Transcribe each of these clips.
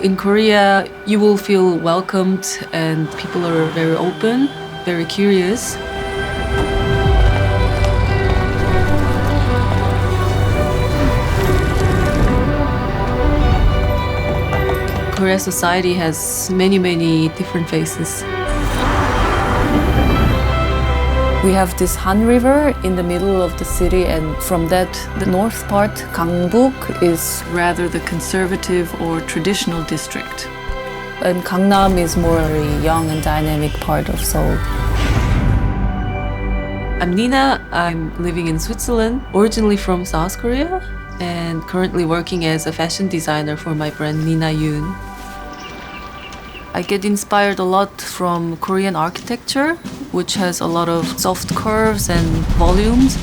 In Korea, you will feel welcomed and people are very open, very curious. Korea society has many different faces. We have this Han River in the middle of the city, and from that, the north part, Gangbuk, is rather the conservative or traditional district. And Gangnam is more a young and dynamic part of Seoul. I'm Nina. I'm living in Switzerland, originally from South Korea, and currently working as a fashion designer for my brand Nina Yoon. I get inspired a lot from Korean architecture, which has a lot of soft curves and volumes.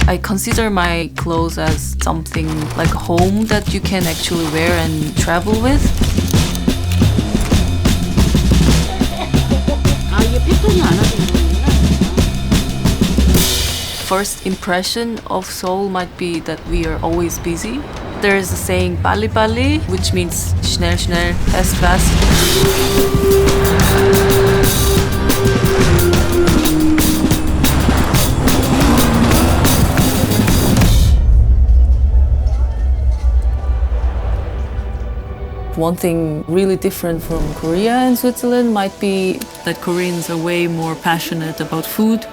I consider my clothes as something like a home that you can actually wear and travel with. First impression of Seoul might be that we are always busy. There is a saying "빨리빨리," which means schnell, fast. One thing really different from Korea and Switzerland might be that Koreans are way more passionate about food.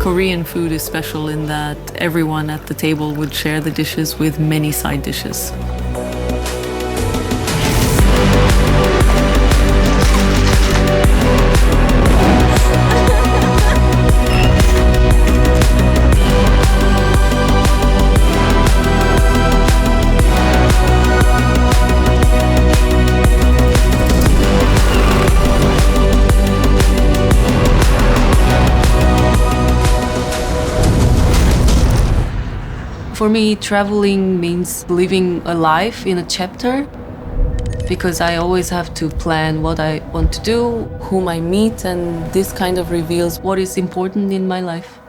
Korean food is special in that everyone at the table would share the dishes with many side dishes. For me, traveling means living a life in a chapter, because I always have to plan what I want to do, whom I meet, and this kind of reveals what is important in my life.